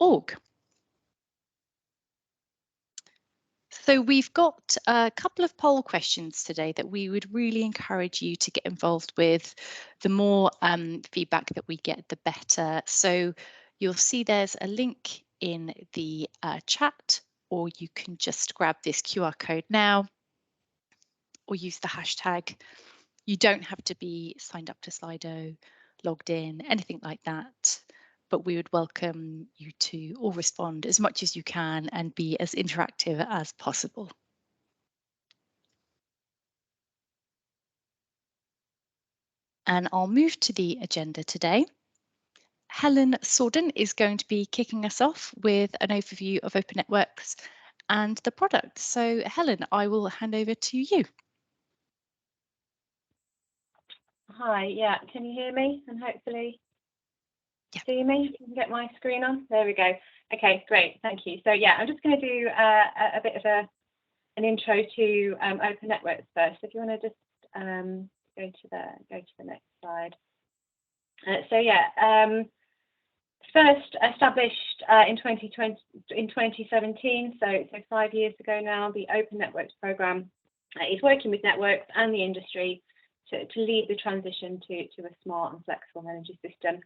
www.enaopenetworks.org. So we've got a couple of poll questions today that we would really encourage you to get involved with. The more feedback that we get, the better. So you'll see there's a link in the chat, or you can just grab this QR code now or use the hashtag. You don't have to be signed up to Slido, logged in, anything like that. But we would welcome you to all respond as much as you can and be as interactive as possible. And I'll move to the agenda today. Helen Sorden is going to be kicking us off with an overview of Open Networks and the product. So Helen, I will hand over to you. Hi, yeah, can you hear me and hopefully see me? You can get my screen on. There we go. Okay, great, thank you. So yeah, I'm just going to do a bit of an intro to Open Networks first. If you want to just go to the next slide. So yeah, first established in 2017, so 5 years ago now. The Open Networks program is working with networks and the industry to lead the transition to a smart and flexible energy system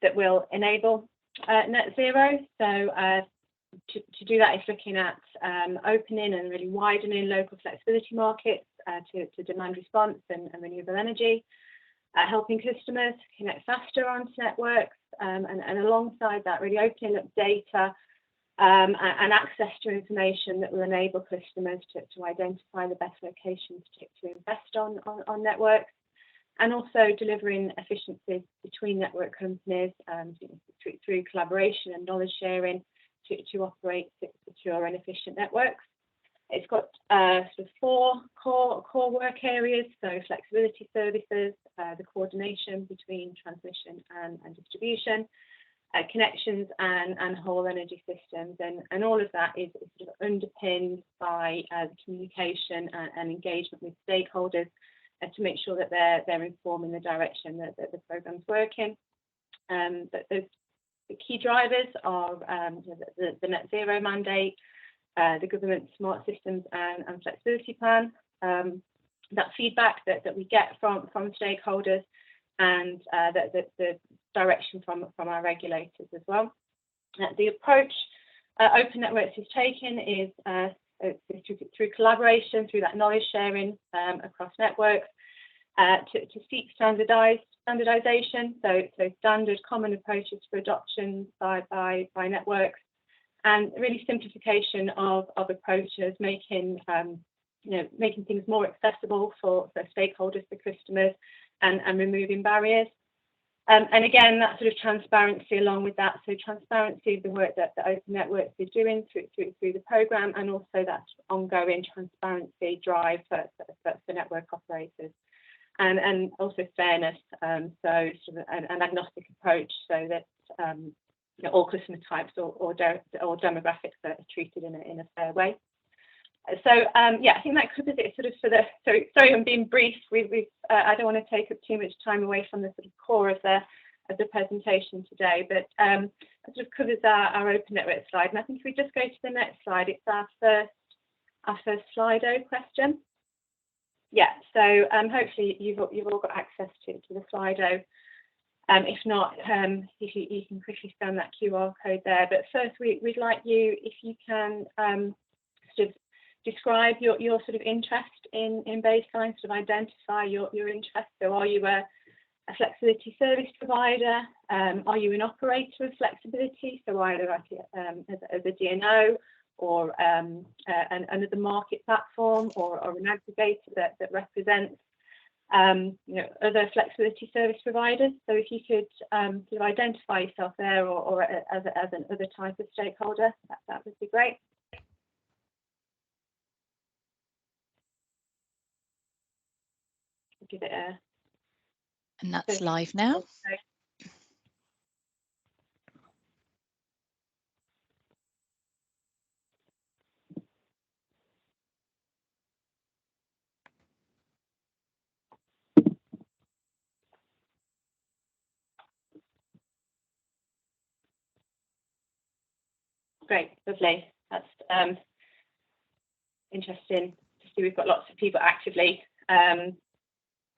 that will enable net zero. So to do that is looking at opening and really widening local flexibility markets to demand response and renewable energy, helping customers connect faster onto networks, and alongside that, really opening up data and access to information that will enable customers to identify the best locations to invest on networks, and also delivering efficiencies between network companies through collaboration and knowledge sharing to operate secure and efficient networks. It's got sort of 4 core work areas, so flexibility services, the coordination between transmission and distribution, connections and whole energy systems, and all of that is sort of underpinned by the communication and engagement with stakeholders to make sure that they're informing the direction that the program's working. But the key drivers are the net zero mandate, the government smart systems and flexibility plan, that feedback that we get from stakeholders, and the direction from our regulators as well. The approach Open Networks is taking is through collaboration, through that knowledge sharing across networks, to seek standardization, so standard common approaches for adoption by networks, and really simplification of approaches, making things more accessible for stakeholders, for customers, and removing barriers. And again, that sort of transparency along with that, so transparency of the work that Open Networks is doing through the programme, and also that ongoing transparency drive for network operators, and also fairness, so sort of an agnostic approach, so that all customer types or demographics are treated in a fair way. So yeah, I think that covers it sort of for the. So sorry, I'm being brief. I don't want to take up too much time away from the sort of core of the presentation today, but it sort of covers our Open Network slide. And I think if we just go to the next slide, it's our first Slido question. Yeah, so hopefully you've all got access to the Slido. If not, you can quickly scan that QR code there. But first, we'd like you, if you can, sort of describe your sort of interest in baseline, sort of identify your interest. So are you a flexibility service provider? Are you an operator of flexibility? So either as a DNO or another market platform, or an aggregator that represents other flexibility service providers. So if you could sort of identify yourself there, or as another type of stakeholder, that would be great. Give it a. And that's live now. Great, lovely. That's interesting to see. We've got lots of people actively that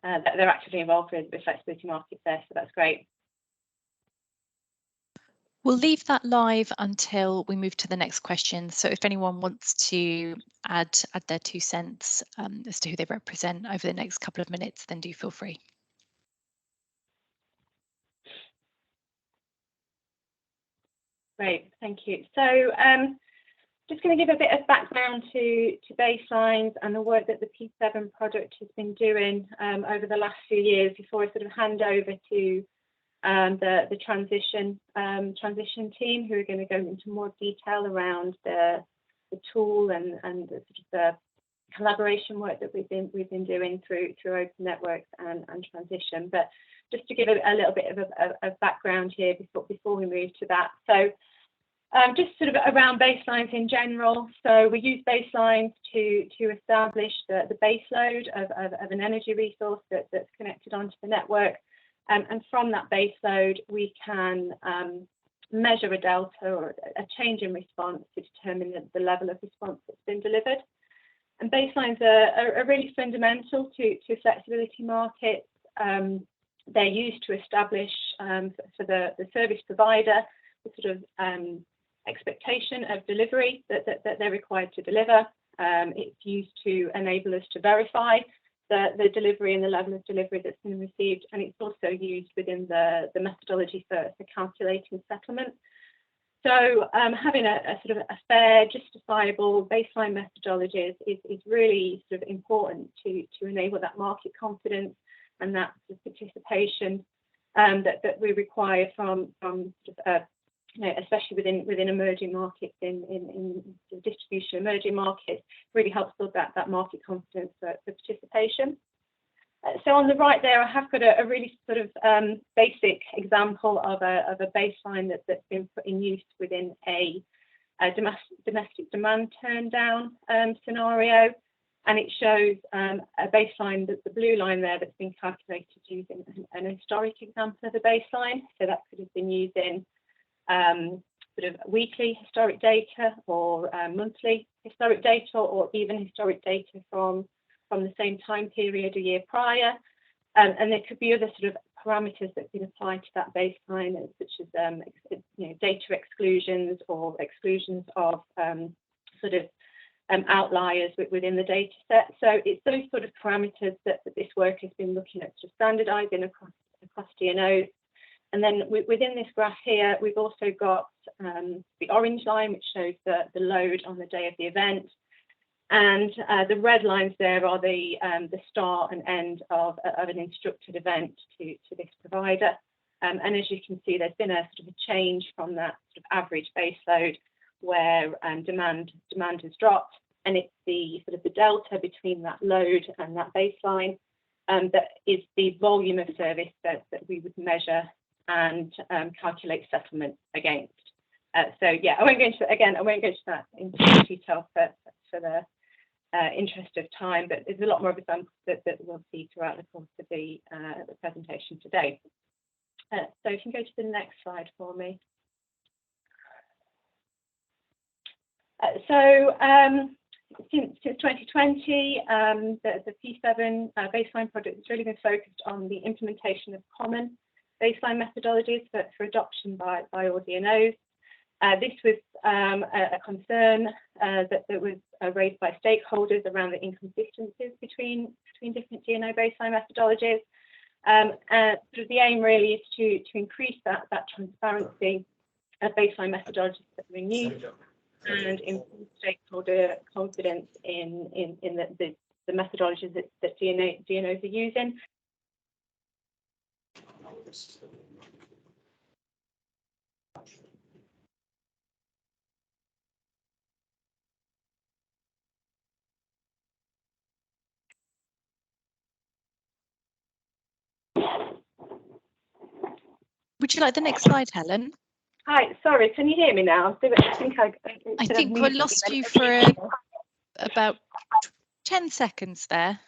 they're actively involved with flexibility markets there, so that's great. We'll leave that live until we move to the next question. So if anyone wants to add their 2 cents as to who they represent over the next couple of minutes, then do feel free. Great, thank you. So just going to give a bit of background to baselines and the work that the P7 project has been doing over the last few years before I sort of hand over to the transition team, who are going to go into more detail around the tool and the sort of the collaboration work that we've been doing through Open Networks and transition. But just to give a little bit of background here before we move to that. So just sort of around baselines in general. So we use baselines to establish the base load of an energy resource that's connected onto the network. And from that base load, we can measure a delta or a change in response to determine the level of response that's been delivered. And baselines are really fundamental to flexibility markets. They're used to establish for the service provider the sort of expectation of delivery that they're required to deliver. It's used to enable us to verify the delivery and the level of delivery that's been received, and it's also used within the methodology for calculating settlement. So having a sort of a fair, justifiable baseline methodology is really sort of important to enable that market confidence and that participation that we require from sort of, especially within emerging markets, in distribution emerging markets, really helps build that market confidence for participation. So on the right there, I have got a really sort of basic example of a baseline that's been put in use within a domestic demand turn down scenario. And it shows a baseline, the blue line there, that's been calculated using an historic example of a baseline. So that could have been using sort of weekly historic data or monthly historic data, or even historic data from the same time period a year prior. And there could be other sort of parameters that can apply to that baseline, such as data exclusions or exclusions of sort of outliers within the data set. So it's those sort of parameters that this work has been looking at, sort of standardizing across DNOs. And then within this graph here, we've also got the orange line, which shows the load on the day of the event. And the red lines there are the start and end of an instructed event to this provider. And as you can see, there's been a sort of a change from that sort of average base load where demand has dropped, and it's the sort of the delta between that load and that baseline that is the volume of service that we would measure and calculate settlement against. So yeah, I won't go into that into detail for the interest of time, but there's a lot more examples that we'll see throughout the course of the presentation today. So if you can go to the next slide for me. Since 2020, the P7 baseline project has really been focused on the implementation of common baseline methodologies for adoption by all DNOs. This was a concern that was raised by stakeholders around the inconsistencies between different DNO baseline methodologies. Sort of the aim really is to increase that transparency of baseline methodologies that are in use and improve stakeholder confidence in the methodologies that DNOs are using. Would you like the next slide, Helen? Hi, sorry, can you hear me now? I think we lost you for about 10 seconds there.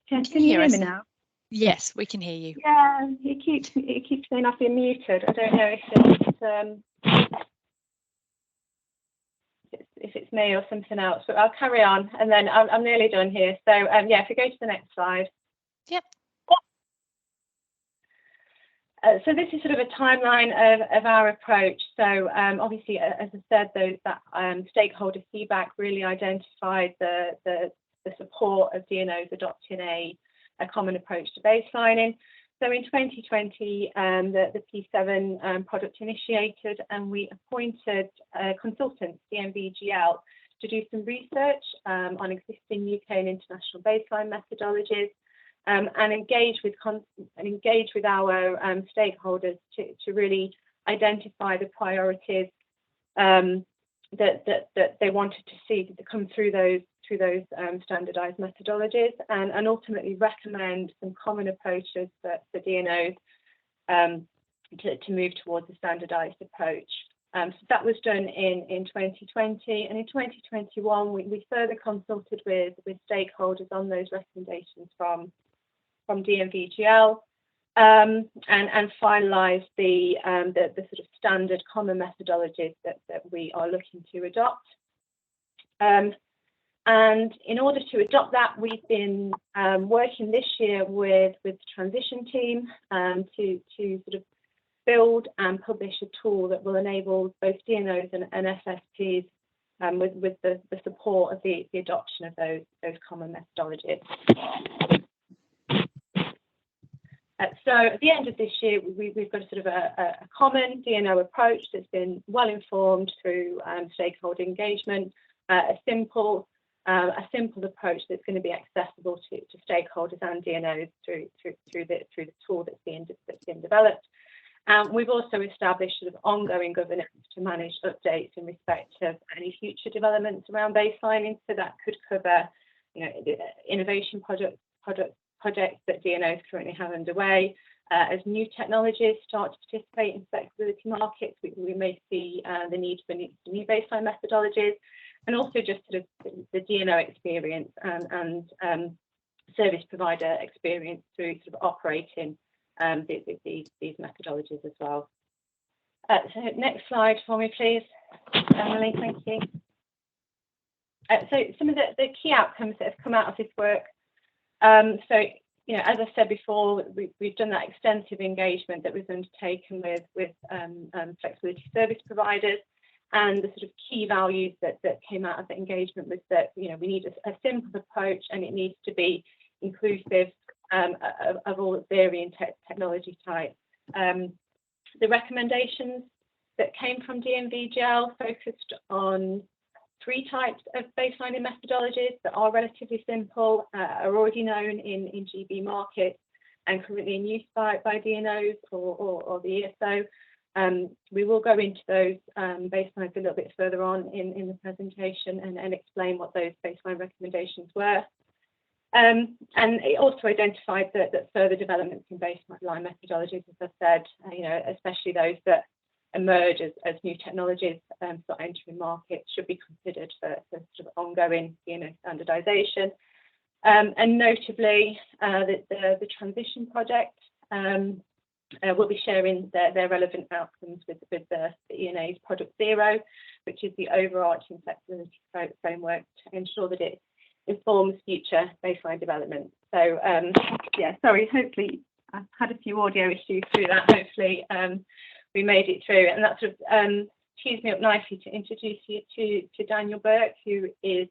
Can you hear me now? Yes, we can hear you. Yeah, it keeps saying I've been muted. I don't know if it's me or something else, but I'll carry on, and then I'm nearly done here. So yeah, if we go to the next slide. Yep. So this is sort of a timeline of our approach. So obviously, as I said, that stakeholder feedback really identified the support of DNOs adopting a common approach to baselining. So in 2020, the P7 product initiated, and we appointed consultants, DNVGL, to do some research on existing UK and international baseline methodologies, and engage with our stakeholders to really identify the priorities that they wanted to see to come through those standardised methodologies, and ultimately recommend some common approaches for DNOs to move towards a standardised approach. So that was done in 2020, and in 2021 we further consulted with stakeholders on those recommendations from DNVGL, and finalised the sort of standard common methodologies that we are looking to adopt. And in order to adopt that, we've been working this year with the transition team to sort of build and publish a tool that will enable both DNOs and FSPs with the support of the adoption of those common methodologies. So at the end of this year, we've got a sort of a common DNO approach that's been well informed through stakeholder engagement, a simple approach that's going to be accessible to stakeholders and DNOs through the tool that's been developed. We've also established sort of ongoing governance to manage updates in respect of any future developments around baselining. So that could cover, innovation projects that DNOs currently have underway. As new technologies start to participate in flexibility markets, we may see the need for new baseline methodologies, and also just sort of the DNO experience and service provider experience through sort of operating these methodologies as well. So next slide for me, please, Emily. Thank you. So some of the key outcomes that have come out of this work. So, as I said before, we've done that extensive engagement that was undertaken with flexibility service providers, and the sort of key values that came out of the engagement was that we need a simple approach, and it needs to be inclusive of all varying technology types. The recommendations that came from DNVGL focused on 3 types of baselining methodologies that are relatively simple, are already known in GB markets, and currently in use by DNOs or the ESO. We will go into those baselines a little bit further on in the presentation and explain what those baseline recommendations were. And it also identified that further developments in baseline methodologies, as I said, especially those that emerge as new technologies start entering markets, should be considered for sort of ongoing standardisation. And notably, the transition project will be sharing their relevant outcomes with the ENA's Product Zero, which is the overarching flexibility framework to ensure that it informs future baseline development. So yeah, sorry, hopefully I've had a few audio issues through that. Hopefully we made it through, and that sort of tees me up nicely to introduce you to Daniel Burke, who is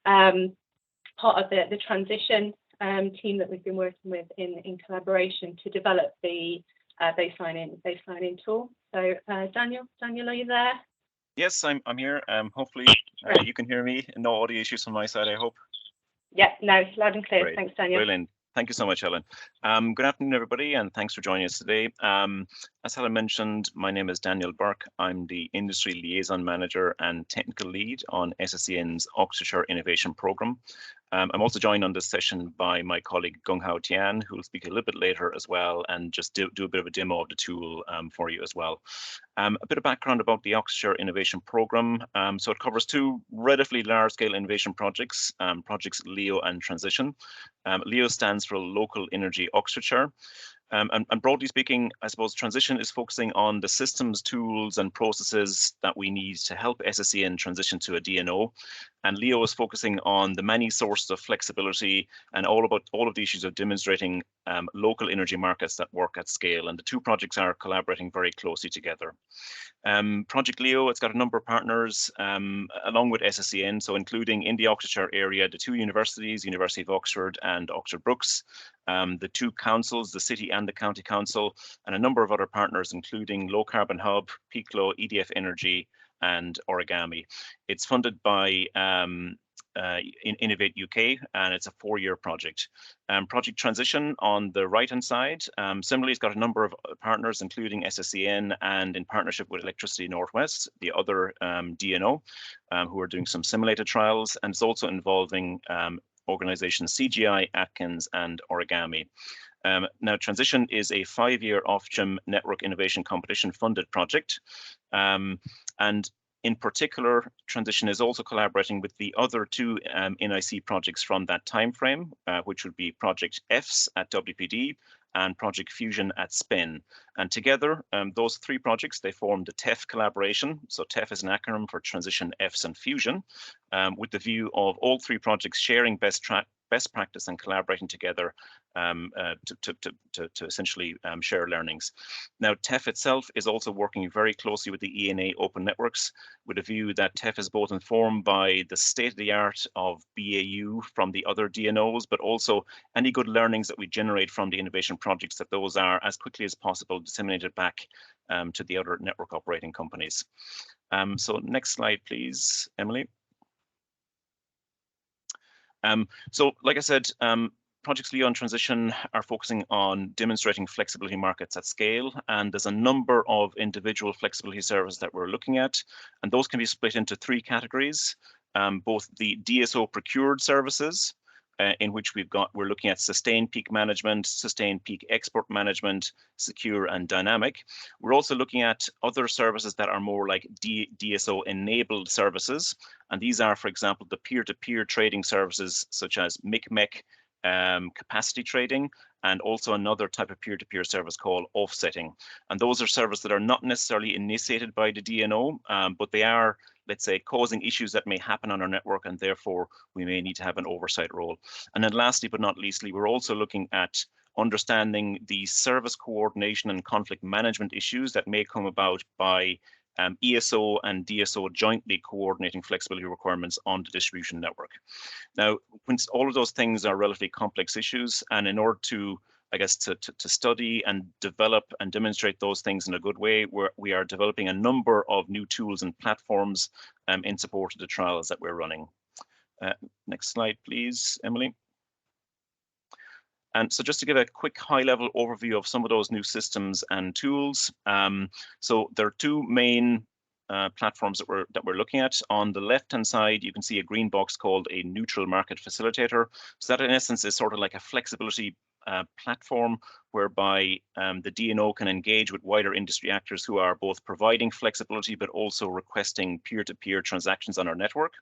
part of the transition team that we've been working with in collaboration to develop the baselining tool. So Daniel, are you there? Yes, I'm here. Hopefully you can hear me. No audio issues on my side, I hope. Yeah, no, loud and clear. Great. Thanks, Daniel. Brilliant. Thank you so much, Helen. Good afternoon, everybody, and thanks for joining us today. As Helen mentioned, my name is Daniel Burke. I'm the Industry Liaison Manager and Technical Lead on SSEN's Oxfordshire Innovation Programme. I'm also joined on this session by my colleague Gung-Hao Tian, who will speak a little bit later as well, and just do a bit of a demo of the tool for you as well. A bit of background about the Oxfordshire Innovation Programme. So it covers two relatively large-scale innovation projects, projects LEO and Transition. LEO stands for Local Energy Oxfordshire. And broadly speaking, I suppose Transition is focusing on the systems, tools, and processes that we need to help SSEN transition to a DNO. And LEO is focusing on the many sources of flexibility and all of the issues of demonstrating local energy markets that work at scale. And the two projects are collaborating very closely together. Project LEO, it's got a number of partners along with SSEN, so including in the Oxfordshire area, the two universities, University of Oxford and Oxford Brookes, the two councils, the City and the County Council, and a number of other partners, including Low Carbon Hub, Piclo, EDF Energy, and Origami. It's funded by Innovate UK, and it's a 4-year project. Project Transition on the right-hand side, similarly, it's got a number of partners, including SSEN and in partnership with Electricity Northwest, the other DNO, who are doing some simulated trials, and it's also involving organizations CGI, Atkins, and Origami. Now, Transition is a 5-year Ofgem Network Innovation Competition funded project. And in particular, Transition is also collaborating with the other two NIC projects from that timeframe, which would be Project EFS at WPD and Project Fusion at SPIN. And together, those three projects, they form the TEF collaboration. So TEF is an acronym for Transition, EFS, and Fusion, with the view of all three projects sharing best practice and collaborating together to essentially share learnings. Now, TEF itself is also working very closely with the ENA Open Networks, with a view that TEF is both informed by the state-of-the-art of BAU from the other DNOs, but also any good learnings that we generate from the innovation projects, that those are as quickly as possible disseminated back to the other network operating companies. So next slide, please, Emily. So like I said, projects LEO and Transition are focusing on demonstrating flexibility markets at scale, and there's a number of individual flexibility services that we're looking at, and those can be split into 3 categories, both the DSO procured services, in which we're looking at sustained peak management, sustained peak export management, secure and dynamic. We're also looking at other services that are more like DSO enabled services. And these are, for example, the peer-to-peer trading services such as MICMEC, capacity trading, and also another type of peer-to-peer service called offsetting. And those are services that are not necessarily initiated by the DNO, but they are, let's say, causing issues that may happen on our network, and therefore we may need to have an oversight role. And then lastly, but not leastly, we're also looking at understanding the service coordination and conflict management issues that may come about by ESO and DSO jointly coordinating flexibility requirements on the distribution network. Now, all of those things are relatively complex issues, and in order to, I guess, to study and develop and demonstrate those things in a good way, we are developing a number of new tools and platforms in support of the trials that we're running. Next slide, please, Emily. And so just to give a quick high-level overview of some of those new systems and tools. So there are 2 main platforms that we're looking at. On the left-hand side, you can see a green box called a neutral market facilitator. So that in essence is sort of like a flexibility platform whereby the DNO can engage with wider industry actors who are both providing flexibility but also requesting peer-to-peer transactions on our network.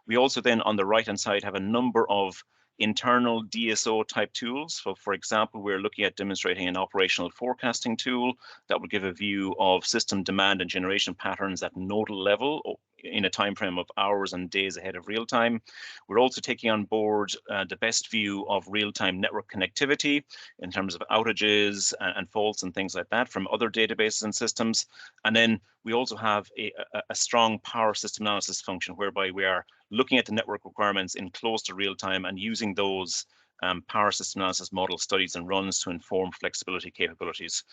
We also then on the right-hand side have a number of internal DSO type tools. So for example, we're looking at demonstrating an operational forecasting tool that will give a view of system demand and generation patterns at nodal level in a time frame of hours and days ahead of real time. We're also taking on board the best view of real-time network connectivity in terms of outages and faults and things like that from other databases and systems. And then we also have a strong power system analysis function whereby we are looking at the network requirements in close to real time and using those power system analysis model studies and runs to inform flexibility capabilities.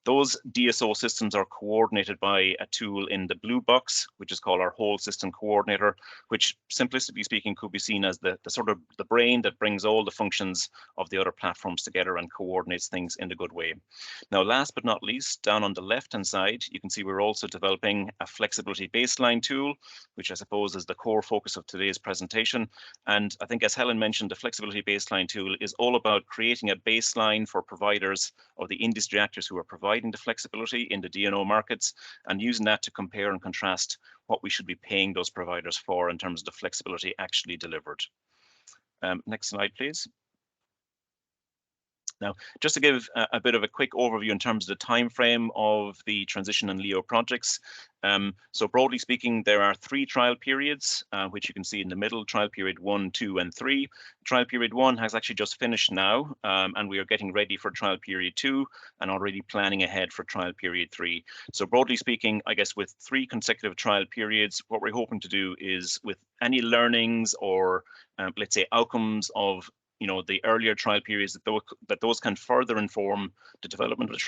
Those DSO systems are coordinated by a tool in the blue box, which is called our whole system coordinator, which simplistically speaking could be seen as the sort of the brain that brings all the functions of the other platforms together and coordinates things in a good way. Now, last but not least, down on the left-hand side, you can see we're also developing a flexibility baseline tool, which I suppose is the core focus of today's presentation. And I think, as Helen mentioned, the flexibility baseline tool is all about creating a baseline for providers or the industry actors who are providing the flexibility in the DNO markets, and using that to compare and contrast what we should be paying those providers for in terms of the flexibility actually delivered. Next slide, please. Now, just to give a bit of a quick overview in terms of the time frame of the transition and LEO projects. So broadly speaking, there are 3 trial periods, which you can see in the middle: trial period 1, 2, and 3. Trial period 1 has actually just finished now, and we are getting ready for trial period 2 and already planning ahead for trial period 3. So broadly speaking, I guess with 3 consecutive trial periods, what we're hoping to do is, with any learnings or let's say outcomes of the earlier trial periods, that those can further inform the development of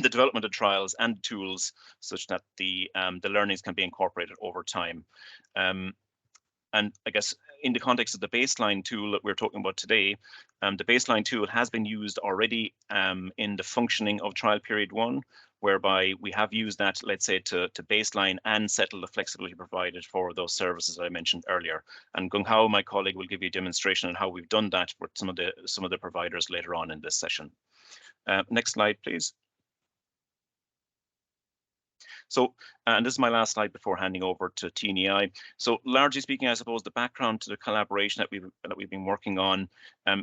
the development of trials and tools, such that the learnings can be incorporated over time. And I guess in the context of the baseline tool that we're talking about today, the baseline tool has been used already in the functioning of trial period 1, whereby we have used that, let's say, to baseline and settle the flexibility provided for those services I mentioned earlier. And Gung Hao, my colleague, will give you a demonstration on how we've done that with some of the providers later on in this session. Next slide, please. So, and this is my last slide before handing over to TNEI. So largely speaking, I suppose the background to the collaboration that we've been working on.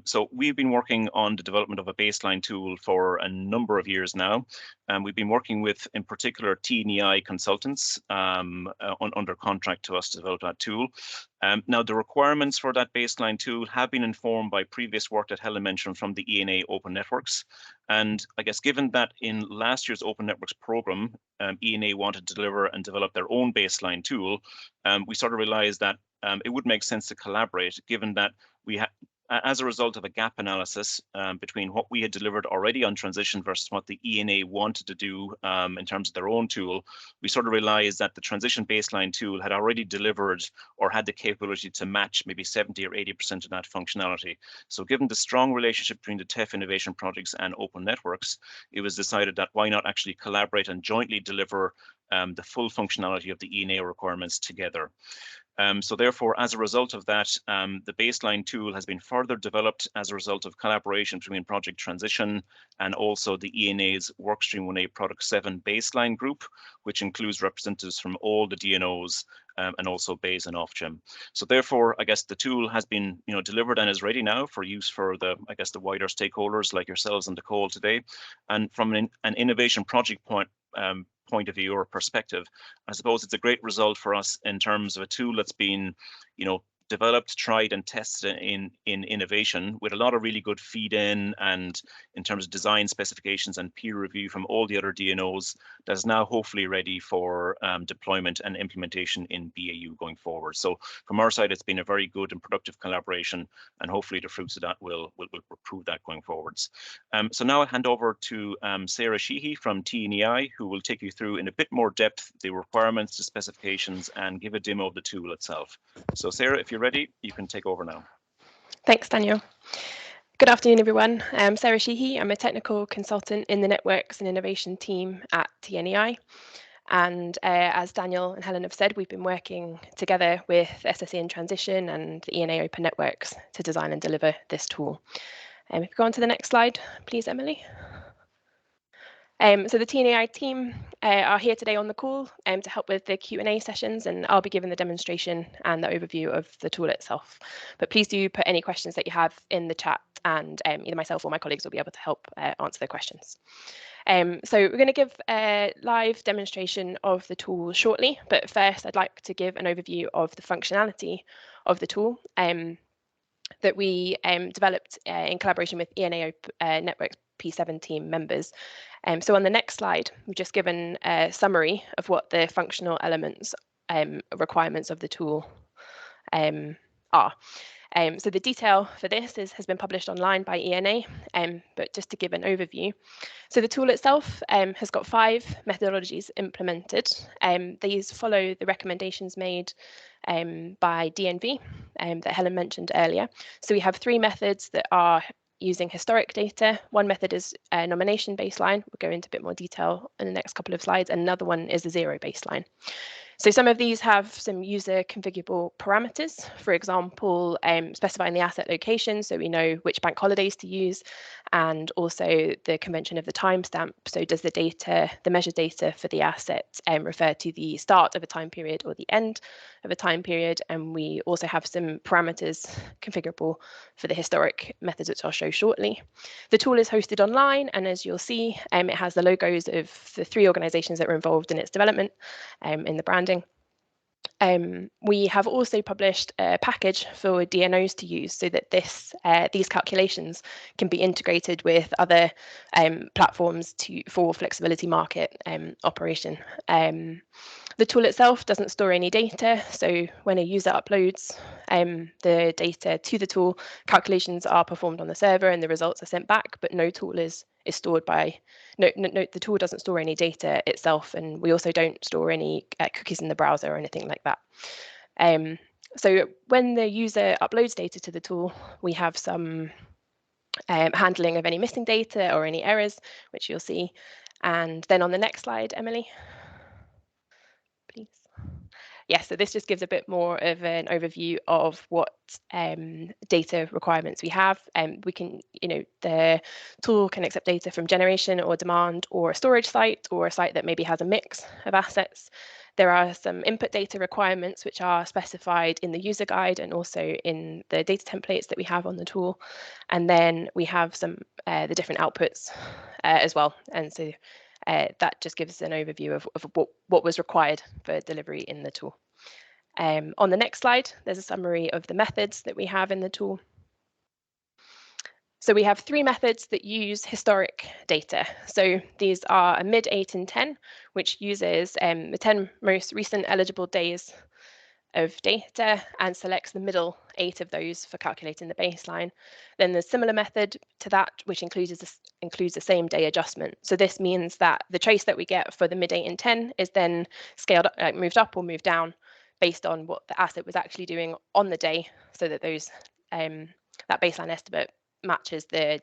So we've been working on the development of a baseline tool for a number of years now. And we've been working with, in particular, TNEI consultants under contract to us to develop that tool. Now, the requirements for that baseline tool have been informed by previous work that Helen mentioned from the ENA Open Networks. And I guess given that in last year's Open Networks program, ENA wanted to deliver and develop their own baseline tool, we sort of realized that it would make sense to collaborate, given that we had, as a result of a gap analysis between what we had delivered already on transition versus what the ENA wanted to do in terms of their own tool, we sort of realized that the transition baseline tool had already delivered or had the capability to match maybe 70 or 80% of that functionality. So given the strong relationship between the TEF innovation projects and Open Networks, it was decided that why not actually collaborate and jointly deliver the full functionality of the ENA requirements together. So therefore, as a result of that, the baseline tool has been further developed as a result of collaboration between Project Transition and also the ENA's Workstream 1A Product 7 baseline group, which includes representatives from all the DNOs and also BASE and Ofgem. So therefore, I guess the tool has been delivered and is ready now for use for the wider stakeholders like yourselves on the call today. And from an innovation project point of view or perspective, I suppose it's a great result for us in terms of a tool that's been, developed, tried and tested in innovation with a lot of really good feed in and in terms of design specifications and peer review from all the other DNOs, that's now hopefully ready for deployment and implementation in BAU going forward. So from our side, it's been a very good and productive collaboration, and hopefully the fruits of that will prove that going forwards. So now I'll hand over to Sarah Sheehy from TNEI, who will take you through in a bit more depth the requirements, the specifications, and give a demo of the tool itself. So Sarah, if you're ready, you can take over now. Thanks, Daniel. Good afternoon, everyone. I'm Sarah Sheehy. I'm a technical consultant in the Networks and Innovation team at TNEI. And as Daniel and Helen have said, we've been working together with SSE in Transition and the ENA Open Networks to design and deliver this tool. If you go on to the next slide, please, Emily. So the TNEI team are here today on the call to help with the Q&A sessions, and I'll be giving the demonstration and the overview of the tool itself. But please do put any questions that you have in the chat, and either myself or my colleagues will be able to help answer the questions. So we're going to give a live demonstration of the tool shortly, but first I'd like to give an overview of the functionality of the tool that we developed in collaboration with ENA Networks P7 team members. So on the next slide, we've just given a summary of what the functional elements requirements of the tool are. are. So the detail for this has been published online by ENA, but just to give an overview. So the tool itself has got 5 methodologies implemented. These follow the recommendations made by DNV that Helen mentioned earlier. So we have 3 methods that are using historic data. One method is a nomination baseline. We'll go into a bit more detail in the next couple of slides. And another one is a zero baseline. So some of these have some user configurable parameters, for example, specifying the asset location so we know which bank holidays to use, and also the convention of the timestamp. So does the data, the measured data for the asset refer to the start of a time period or the end of a time period? And we also have some parameters configurable for the historic methods, which I'll show shortly. The tool is hosted online, and as you'll see, it has the logos of the 3 organizations that were involved in its development in the branding. We have also published a package for DNOs to use so that these calculations can be integrated with other platforms for flexibility market operation. The tool itself doesn't store any data, so when a user uploads the data to the tool, calculations are performed on the server and the results are sent back, but no tool is stored by, the tool doesn't store any data itself, and we also don't store any cookies in the browser or anything like that. So when the user uploads data to the tool, we have some handling of any missing data or any errors, which you'll see. And then on the next slide, Emily, please. Yeah, so this just gives a bit more of an overview of what data requirements we have. We can, the tool can accept data from generation or demand or a storage site or a site that maybe has a mix of assets. There are some input data requirements which are specified in the user guide and also in the data templates that we have on the tool. And then we have some the different outputs as well. And so that just gives an overview of what was required for delivery in the tool. On the next slide, there's a summary of the methods that we have in the tool. So we have 3 methods that use historic data. So these are a mid, 8, and 10, which uses the 10 most recent eligible days of data and selects the middle 8 of those for calculating the baseline. Then there's a similar method to that, which includes the same day adjustment. So this means that the trace that we get for the mid, 8, and 10 is then scaled up, moved up or moved down based on what the asset was actually doing on the day, so that those that baseline estimate matches the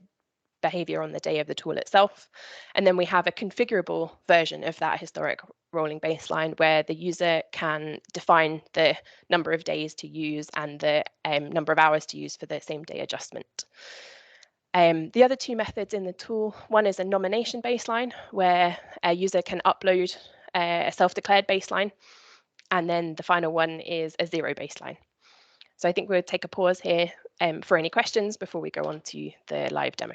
behavior on the day of the tool itself. And then we have a configurable version of that historic rolling baseline where the user can define the number of days to use and the number of hours to use for the same day adjustment. The other 2 methods in the tool, one is a nomination baseline where a user can upload a self-declared baseline, and then the final one is a zero baseline. So I think we'll take a pause here for any questions before we go on to the live demo.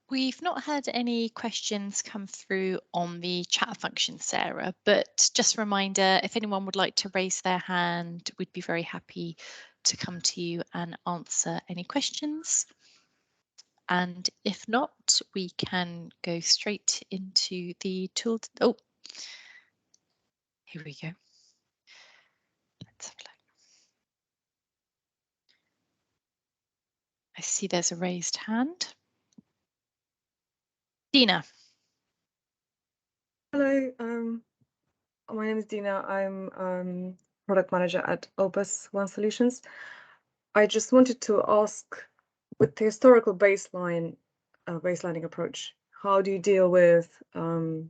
We've not had any questions come through on the chat function, Sarah, but just a reminder, if anyone would like to raise their hand, we'd be very happy to come to you and answer any questions. And if not, we can go straight into the tool. Oh, here we go. Let's have a look. I see there's a raised hand. Dina. Hello, my name is Dina. I'm product manager at Opus One Solutions. I just wanted to ask, with the historical baselining approach, how do you deal with the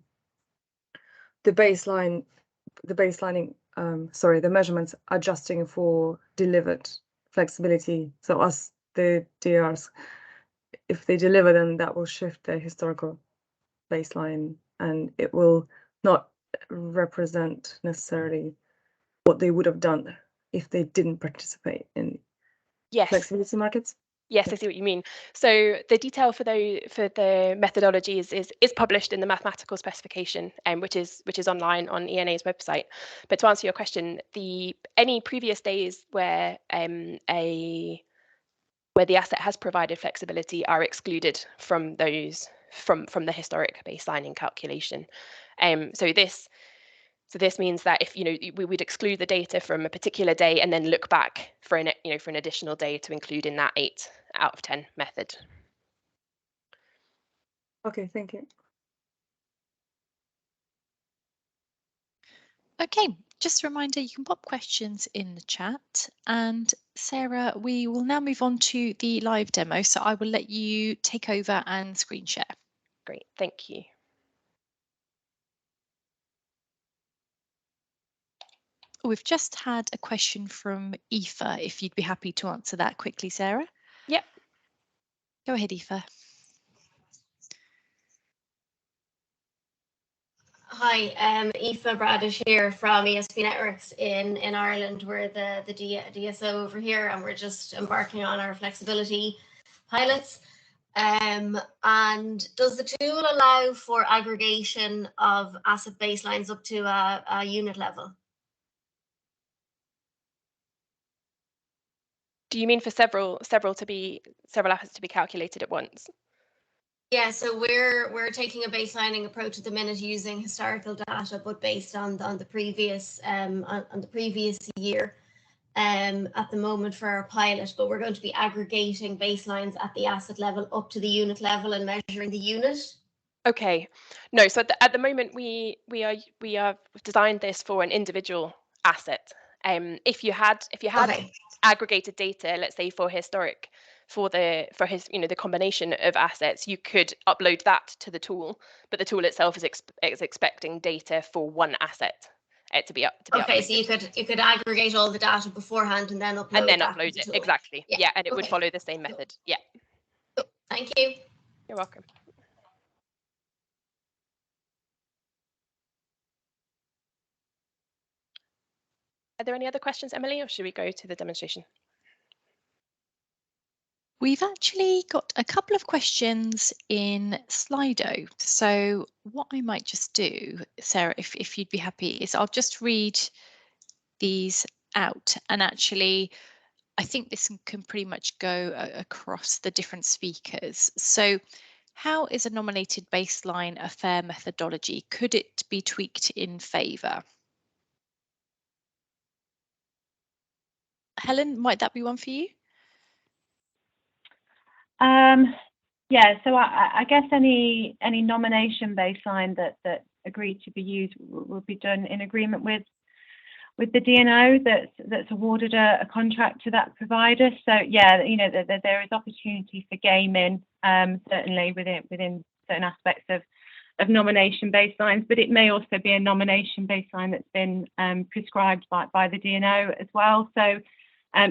measurements adjusting for delivered flexibility? So us, the DRs, if they deliver, then that will shift the historical baseline, and it will not represent necessarily what they would have done if they didn't participate in flexibility markets. Yes, I see what you mean. So the detail for the methodologies is published in the mathematical specification, which is online on ENA's website. But to answer your question, any previous days where the asset has provided flexibility are excluded from those from the historic baselining calculation. So this means that if we would exclude the data from a particular day and then look back for an additional day to include in that 8 out of 10 method. Okay, thank you. Okay, just a reminder, you can pop questions in the chat. And Sarah, we will now move on to the live demo. So I will let you take over and screen share. Great, thank you. We've just had a question from Aoife, if you'd be happy to answer that quickly, Sarah. Yep. Go ahead, Aoife. Hi, Aoife Bradish here from ESP Networks in Ireland. We're the DSO over here, and we're just embarking on our flexibility pilots. And does the tool allow for aggregation of asset baselines up to a unit level? Do you mean for several assets to be calculated at once? Yeah, so we're taking a baselining approach at the minute using historical data, but based on the previous year at the moment for our pilot. But we're going to be aggregating baselines at the asset level up to the unit level and measuring the unit. Okay, no. So at the moment we have designed this for an individual asset. If you had Okay. aggregated data, let's say for the combination of assets, you could upload that to the tool, but the tool itself is expecting data for one asset to be Okay, uploaded. so you could aggregate all the data beforehand and then upload it tool. exactly. Yeah, and it would Okay. follow the same method. Yeah. Thank you. You're welcome. Are there any other questions, Emily, or should we go to the demonstration? We've actually got a couple of questions in Slido. So what I might just do, Sarah, if you'd be happy, is I'll just read these out. And actually, I think this can pretty much go across the different speakers. So how is a nominated baseline a fair methodology? Could it be tweaked in favour? Helen, might that be one for you? Yeah, so I guess any nomination baseline that agreed to be used will be done in agreement with the DNO that's awarded a contract to that provider. So yeah, there is opportunity for gaming, certainly within certain aspects of nomination baselines, but it may also be a nomination baseline that's been prescribed by the DNO as well. So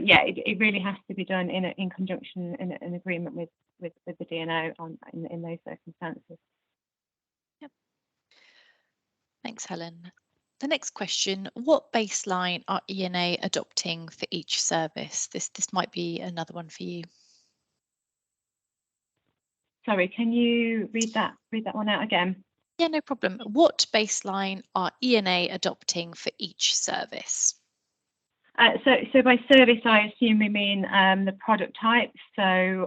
yeah, it really has to be done in conjunction, in agreement with the DNO in those circumstances. Yep. Thanks, Helen. The next question, what baseline are ENA adopting for each service? This might be another one for you. Sorry, can you read that one out again? Yeah, no problem. What baseline are ENA adopting for each service? So by service, I assume we mean the product type. So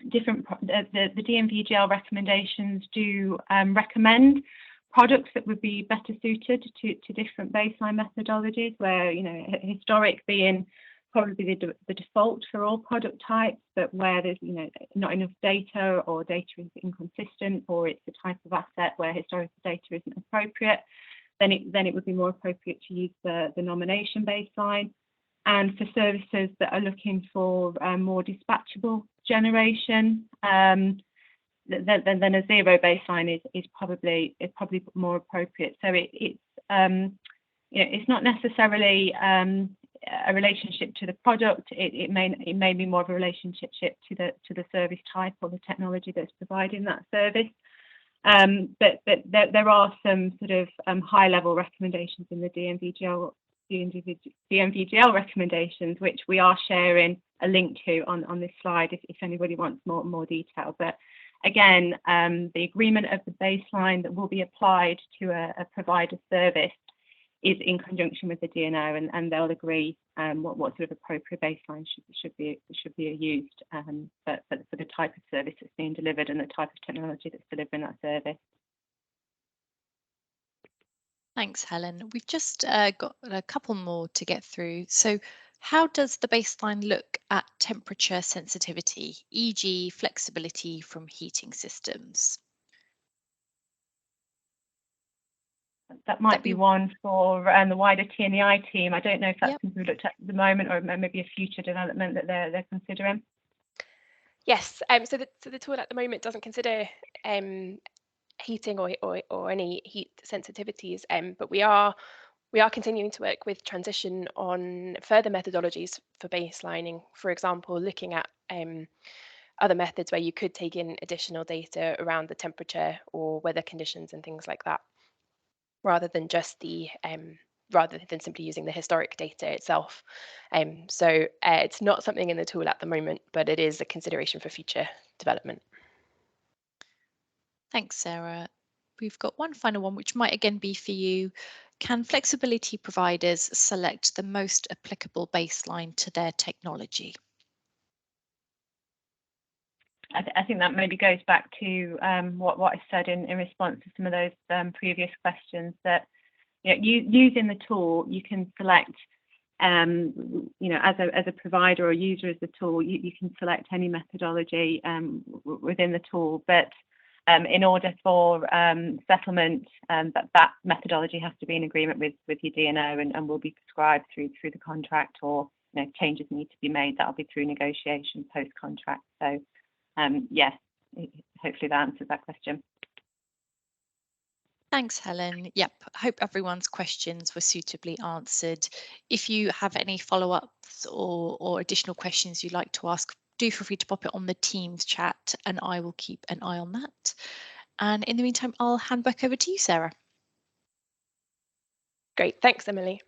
different the DMVGL recommendations do recommend products that would be better suited to different baseline methodologies, where historic being probably the default for all product types, but where there's not enough data, or data is inconsistent, or it's a type of asset where historical data isn't appropriate, then it would be more appropriate to use the nomination baseline. And for services that are looking for more dispatchable generation, then a zero baseline is probably more appropriate. So it's not necessarily a relationship to the product. It may be more of a relationship to the service type or the technology that's providing that service. But there are some sort of high level recommendations in the DMVGL recommendations, which we are sharing a link to on this slide if anybody wants more detail. But again, the agreement of the baseline that will be applied to a provider service is in conjunction with the DNO, and they'll agree what sort of appropriate baseline should be used for the type of service that's being delivered and the type of technology that's delivering that service. Thanks, Helen. We've just got a couple more to get through. So how does the baseline look at temperature sensitivity, e.g. flexibility from heating systems? That might be one for the wider TNEI team. I don't know if that's something we looked at the moment, or maybe a future development that they're considering. Yes, so the tool at the moment doesn't consider heating or any heat sensitivities, but we are continuing to work with transition on further methodologies for baselining. For example, looking at other methods where you could take in additional data around the temperature or weather conditions and things like that, rather than just rather than simply using the historic data itself. So it's not something in the tool at the moment, but it is a consideration for future development. Thanks, Sarah. We've got one final one, which might again be for you. Can flexibility providers select the most applicable baseline to their technology? I think that maybe goes back to what I said in response to some of those previous questions, that using the tool, you can select, as a provider or user of the tool, you can select any methodology within the tool, but in order for settlement, that methodology has to be in agreement with your DNO and will be prescribed through the contract, or changes need to be made. That'll be through negotiation post-contract. So yes, hopefully that answers that question. Thanks, Helen. Yep, I hope everyone's questions were suitably answered. If you have any follow-ups or additional questions you'd like to ask, do feel free to pop it on the Teams chat and I will keep an eye on that. And in the meantime, I'll hand back over to you, Sarah. Great, thanks, Emily.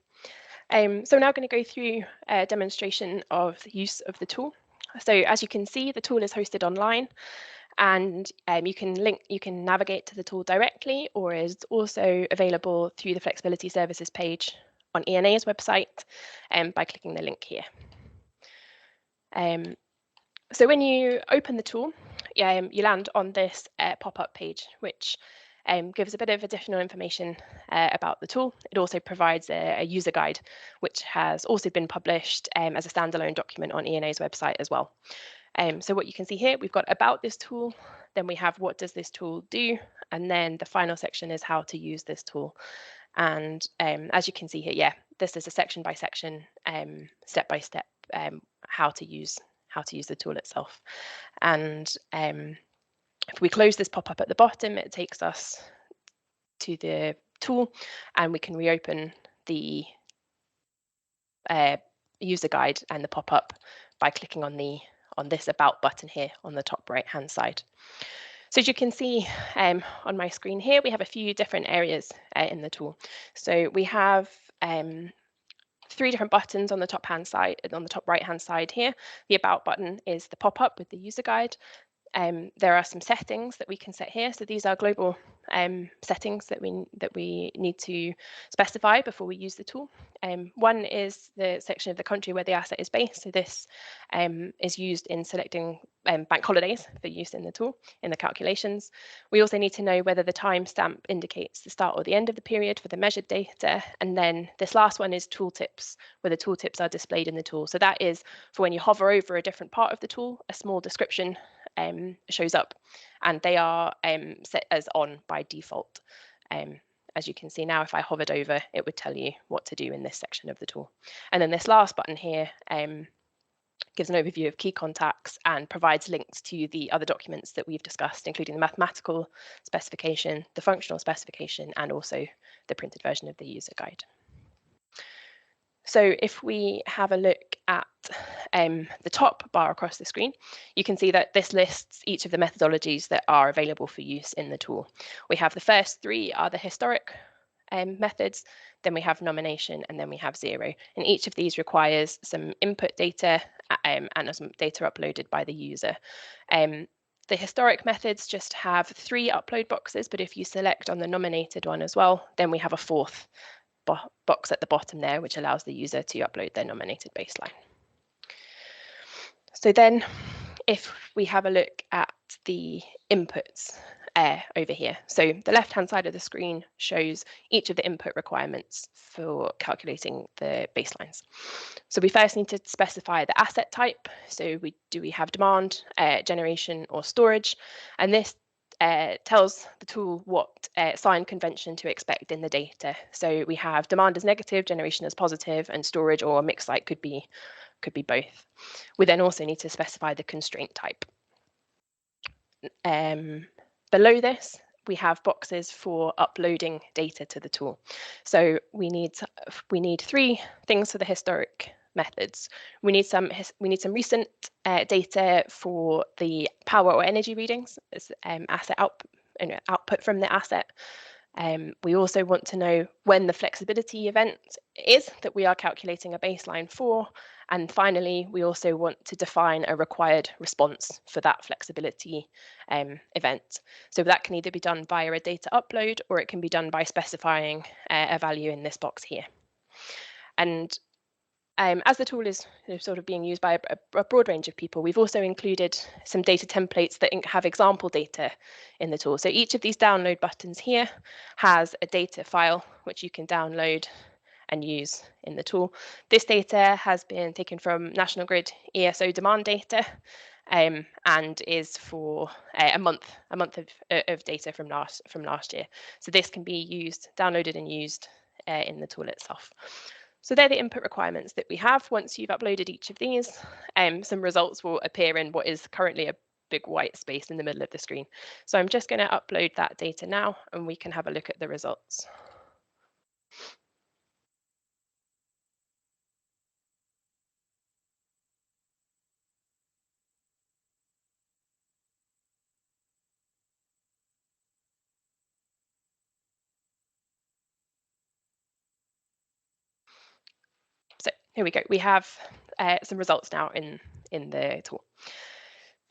So we're now going to go through a demonstration of the use of the tool. So as you can see, the tool is hosted online, and you can navigate to the tool directly, or is also available through the Flexibility Services page on ENA's website by clicking the link here. So when you open the tool, you land on this pop-up page, which gives a bit of additional information about the tool. It also provides a user guide, which has also been published as a standalone document on ENA's website as well. So what you can see here, we've got about this tool, then we have what does this tool do, and then the final section is how to use this tool. And as you can see here, this is a section by section, step by step, how to use the tool itself. And if we close this pop-up at the bottom, it takes us to the tool, and we can reopen the user guide and the pop-up by clicking on this About button here on the top right hand side. So as you can see on my screen here, we have a few different areas in the tool. So we have 3 different buttons on the top right hand side here. The About button is the pop-up with the user guide. There are some settings that we can set here. So these are global settings that we need to specify before we use the tool. One is the section of the country where the asset is based. So this is used in selecting bank holidays for use in the tool, in the calculations. We also need to know whether the timestamp indicates the start or the end of the period for the measured data. And then this last one is tooltips, where the tooltips are displayed in the tool. So that is for when you hover over a different part of the tool, a small description shows up, and they are set as on by default. As you can see now, if I hovered over, it would tell you what to do in this section of the tool. And then this last button here gives an overview of key contacts and provides links to the other documents that we've discussed, including the mathematical specification, the functional specification, and also the printed version of the user guide. So if we have a look at the top bar across the screen, you can see that this lists each of the methodologies that are available for use in the tool. We have the first 3 are the historic methods, then we have nomination, and then we have zero. And each of these requires some input data and some data uploaded by the user. The historic methods just have 3 upload boxes, but if you select on the nominated one as well, then we have a 4th box at the bottom there, which allows the user to upload their nominated baseline. So then if we have a look at the inputs over here. So the left-hand side of the screen shows each of the input requirements for calculating the baselines. So we first need to specify the asset type. So do we have demand, generation, or storage? And this tells the tool what sign convention to expect in the data. So we have demand as negative, generation as positive, and storage or a mixed site could be both. We then also need to specify the constraint type. Below this, we have boxes for uploading data to the tool. So we need 3 things for the historic methods. We need some recent data for the power or energy readings as asset output from the asset. We also want to know when the flexibility event is that we are calculating a baseline for. And finally, we also want to define a required response for that flexibility event. So that can either be done via a data upload, or it can be done by specifying a value in this box here. And as the tool is sort of being used by a broad range of people, we've also included some data templates that have example data in the tool. So each of these download buttons here has a data file which you can download and use in the tool. This data has been taken from National Grid ESO demand data and is for a month of data from last year. So this can be used, downloaded and used in the tool itself. So they're the input requirements that we have. Once you've uploaded each of these, some results will appear in what is currently a big white space in the middle of the screen. So I'm just going to upload that data now, and we can have a look at the results. So here we go. We have some results now in the tool.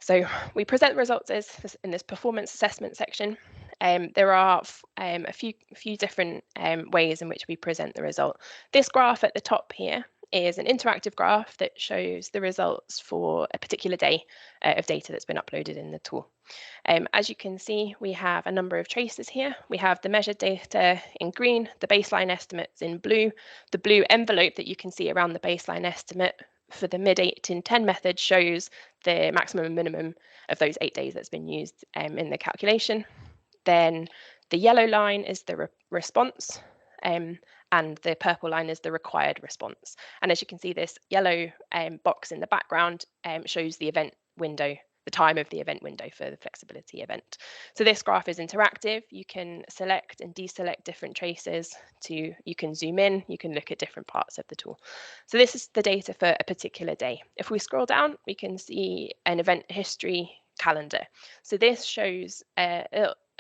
So we present the results as in this performance assessment section. There are a few different ways in which we present the result. This graph at the top here is an interactive graph that shows the results for a particular day of data that's been uploaded in the tool. As you can see, we have a number of traces here. We have the measured data in green, the baseline estimates in blue, the blue envelope that you can see around the baseline estimate for the mid 8 in 10 method shows the maximum and minimum of those 8 days that's been used in the calculation. Then the yellow line is the response, and the purple line is the required response. And as you can see, this yellow box in the background shows the event window, the time of the event window for the flexibility event. So this graph is interactive. You can select and deselect different traces. You can zoom in, you can look at different parts of the tool. So this is the data for a particular day. If we scroll down, we can see an event history calendar. So this shows an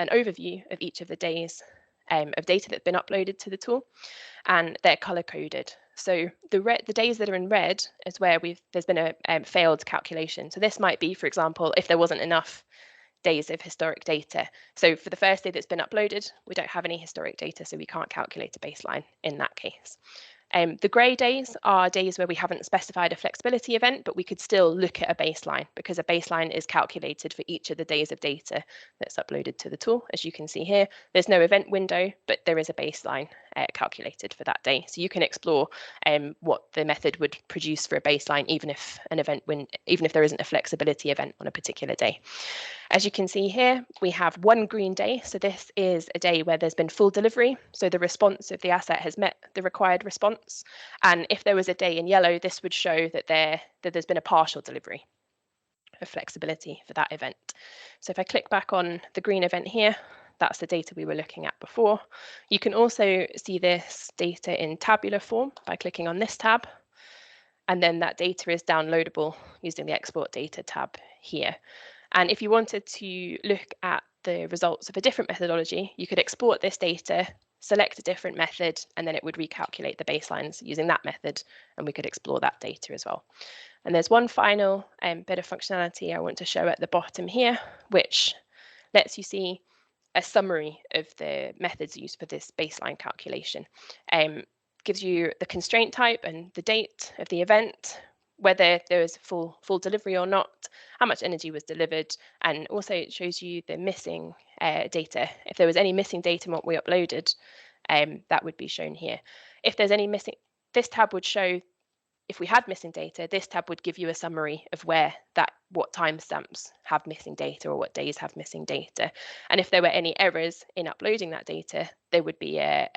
overview of each of the days of data that's been uploaded to the tool, and they're color coded. So the days that are in red is where there's been a failed calculation. So this might be, for example, if there wasn't enough days of historic data. So for the first day that's been uploaded, we don't have any historic data, so we can't calculate a baseline in that case. The grey days are days where we haven't specified a flexibility event, but we could still look at a baseline because a baseline is calculated for each of the days of data that's uploaded to the tool. As you can see here, there's no event window, but there is a baseline calculated for that day. So you can explore what the method would produce for a baseline, even if there isn't a flexibility event on a particular day. As you can see here, we have one green day. So this is a day where there's been full delivery. So the response of the asset has met the required response. And if there was a day in yellow, this would show that there's been a partial delivery of flexibility for that event. So if I click back on the green event here, that's the data we were looking at before. You can also see this data in tabular form by clicking on this tab. And then that data is downloadable using the Export Data tab here. And if you wanted to look at the results of a different methodology, you could export this data, select a different method, and then it would recalculate the baselines using that method, and we could explore that data as well. And there's one final bit of functionality I want to show at the bottom here, which lets you see a summary of the methods used for this baseline calculation. Gives you the constraint type and the date of the event, whether there was full delivery or not, how much energy was delivered, and also it shows you the missing data. If there was any missing data in what we uploaded, that would be shown here. If there's any missing, this tab would show if we had missing data, this tab would give you a summary of what timestamps have missing data or what days have missing data. And if there were any errors in uploading that data, there would be a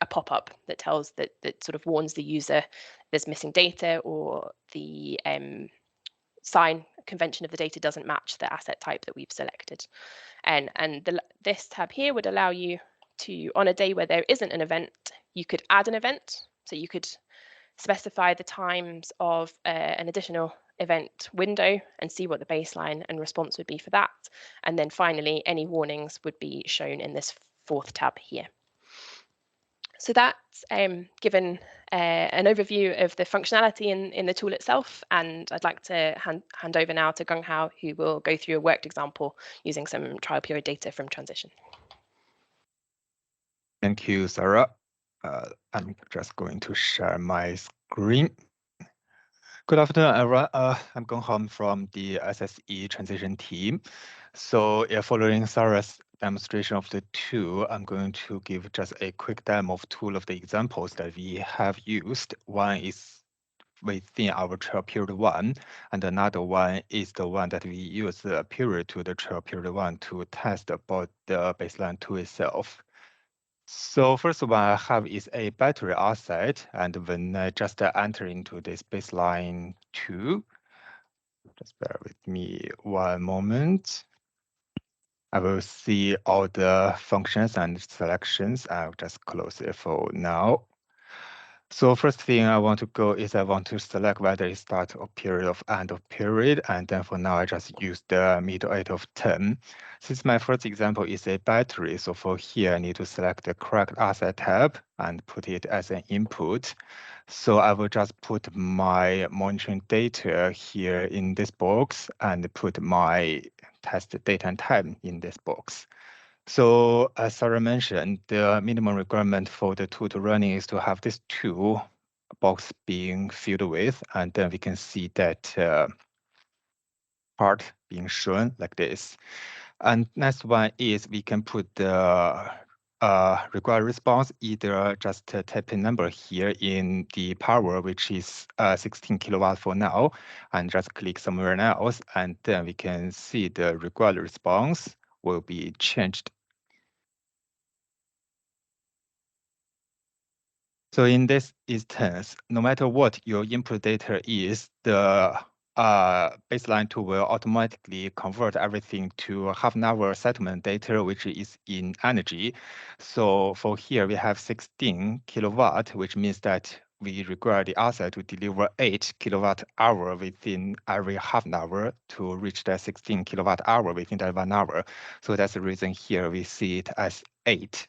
pop-up that tells that sort of warns the user there's missing data, or the sign convention of the data doesn't match the asset type that we've selected. And this tab here would allow you to, on a day where there isn't an event, you could add an event. So you could specify the times of an additional event window and see what the baseline and response would be for that. And then finally, any warnings would be shown in this fourth tab here. So that's given an overview of the functionality in the tool itself, and I'd like to hand over now to Gung Hao, who will go through a worked example using some trial period data from transition. Thank you, Sarah. I'm just going to share my screen. Good afternoon, everyone. I'm Gung Hao from the SSE transition team. So following Sarah's demonstration of the tool, I'm going to give just a quick demo of two of the examples that we have used. One is within our trial period 1, and another one is the one that we use period to the trial period 1 to test about the baseline tool itself. So first one I have is a battery asset, and when I just enter into this baseline 2, just bear with me one moment. I will see all the functions and selections. I'll just close it for now. So first thing I want to go is I want to select whether it's start of period or end of period. And then for now, I just use the middle 8 of 10. Since my first example is a battery, so for here, I need to select the correct asset tab and put it as an input. So I will just put my monitoring data here in this box and put my test date and time in this box. So as Sarah mentioned, the minimum requirement for the tool to running is to have this two box being filled with, and then we can see that part being shown like this. And next one is we can put the required response, either just type a number here in the power, which is 16 kilowatt for now, and just click somewhere else, and then we can see the required response will be changed. So in this instance, no matter what your input data is, the baseline tool will automatically convert everything to half-an-hour settlement data, which is in energy. So for here, we have 16 kilowatt, which means that we require the asset to deliver 8 kilowatt hour within every half an hour to reach the 16 kilowatt hour within that 1 hour. So that's the reason here we see it as 8.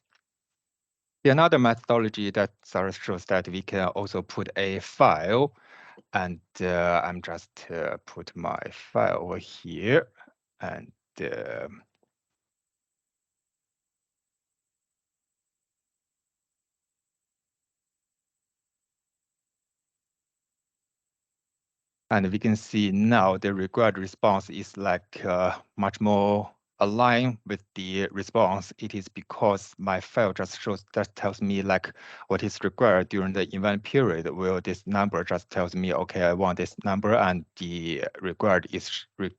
Another methodology that Sarah shows that we can also put a file, and I'm just put my file over here, and we can see now the required response is like much more aligned with the response. It is because my file just shows, that tells me like what is required during the event period, where this number just tells me, okay, I want this number, and the required is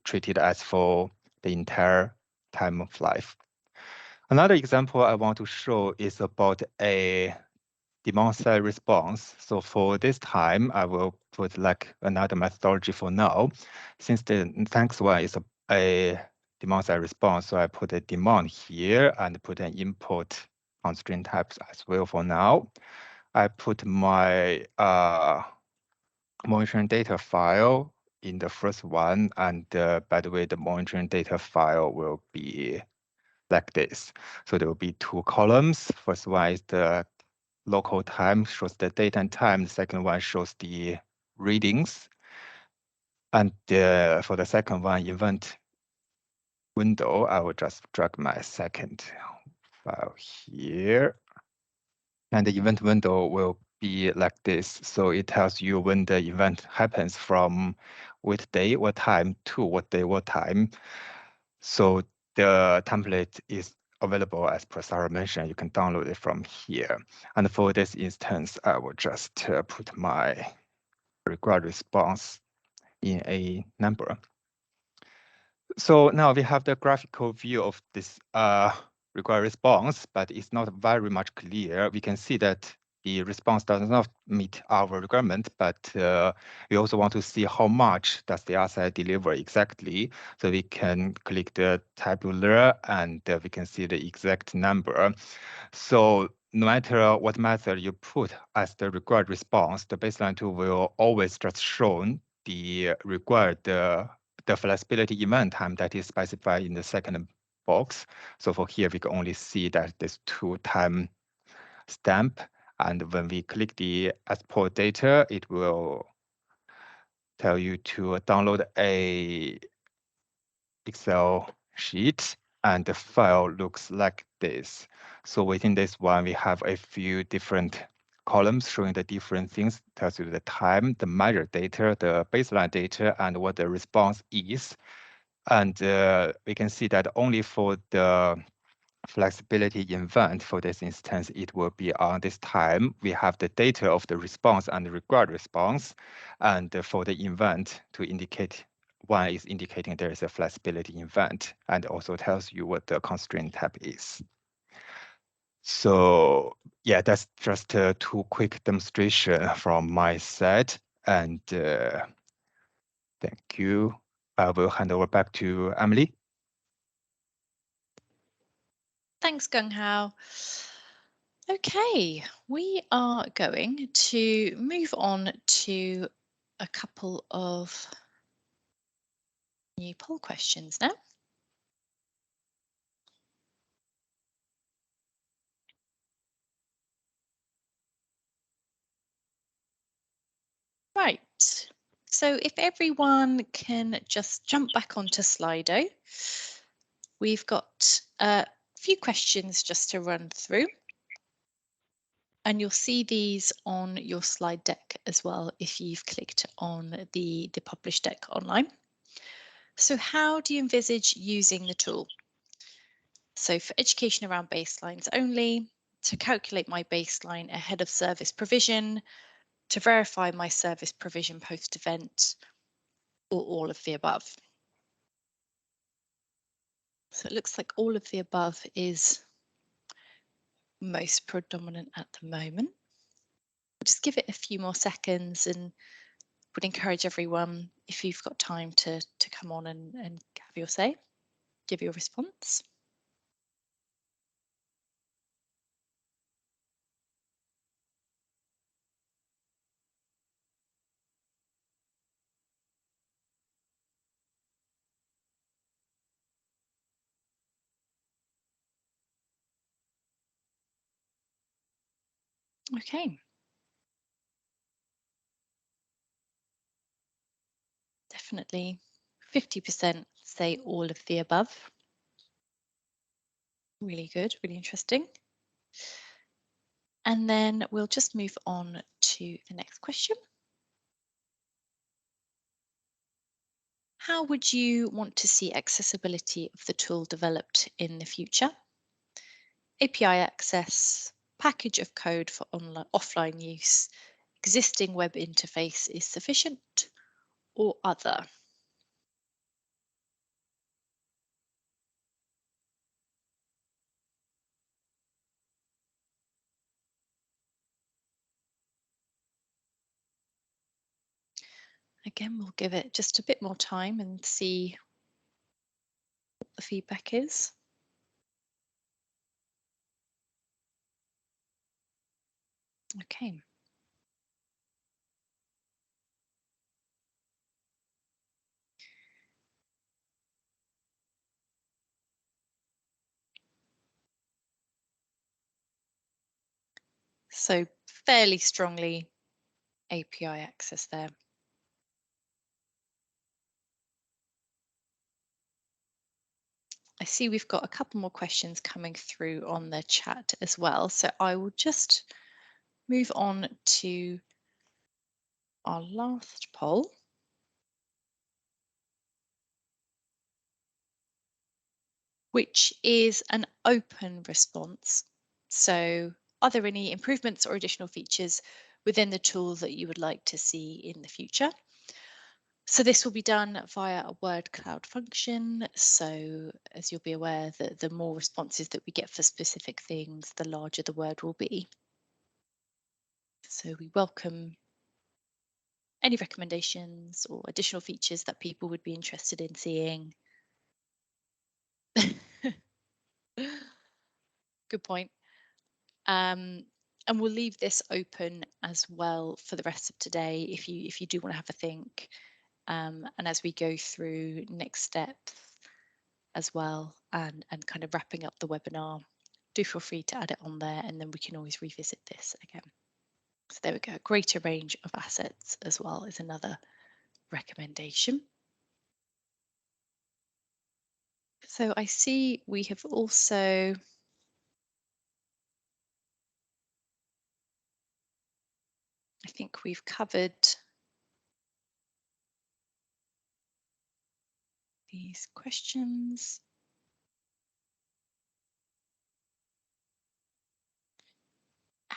treated as for the entire time of life. Another example I want to show is about a demand side response. So for this time, I will put like another methodology for now. Since the thanks one is a demand side response, so I put a demand here and put an input constraint types as well for now. I put my monitoring data file in the first one, and by the way, the monitoring data file will be like this. So there will be 2 columns. First one is the local time, shows the date and time. The second one shows the readings. And for the second one, event window, I will just drag my second file here. And the event window will be like this. So it tells you when the event happens from what day, what time to what day, what time. So the template is available as per Sarah mentioned. You can download it from here. And for this instance, I will just put my required response in a number. So now we have the graphical view of this required response, but it's not very much clear. We can see that the response does not meet our requirement, but we also want to see how much does the RSI deliver exactly. So we can click the tabular and we can see the exact number. So no matter what method you put as the required response, the baseline tool will always just show the required the flexibility event time that is specified in the second box. So for here, we can only see that this 2 time stamp. And when we click the export data, it will tell you to download a Excel sheet, and the file looks like this. So within this one, we have a few different columns showing the different things, tells you the time, the measured data, the baseline data, and what the response is. And we can see that only for the flexibility event for this instance, it will be on this time. We have the data of the response and the required response. And for the event to indicate, one is indicating there is a flexibility event, and also tells you what the constraint type is. So yeah, that's just a 2 quick demonstration from my side. And thank you. I will hand over back to Emily. Thanks, Gung Hao. Okay, we are going to move on to a couple of new poll questions now. Right, so if everyone can just jump back onto Slido, we've got a few questions just to run through. And you'll see these on your slide deck as well if you've clicked on the published deck online. So how do you envisage using the tool? So for education around baselines only, to calculate my baseline ahead of service provision, to verify my service provision post-event, or all of the above. So it looks like all of the above is most predominant at the moment. We'll just give it a few more seconds and would encourage everyone, if you've got time, to come on and have your say, give your response. Okay. Definitely 50% say all of the above. Really good, really interesting. And then we'll just move on to the next question. How would you want to see accessibility of the tool developed in the future? API access, package of code for offline use, existing web interface is sufficient, or other? Again, we'll give it just a bit more time and see what the feedback is. Okay. So fairly strongly API access there. I see we've got a couple more questions coming through on the chat as well. So I will just move on to our last poll, which is an open response. So are there any improvements or additional features within the tool that you would like to see in the future? So this will be done via a word cloud function. So as you'll be aware, that the more responses that we get for specific things, the larger the word will be. So we welcome any recommendations or additional features that people would be interested in seeing. Good point. And we'll leave this open as well for the rest of today if you do want to have a think. And as we go through next steps as well and kind of wrapping up the webinar, do feel free to add it on there, and then we can always revisit this again. So there we go. Greater range of assets as well is another recommendation. So I see we have also I think we've covered these questions.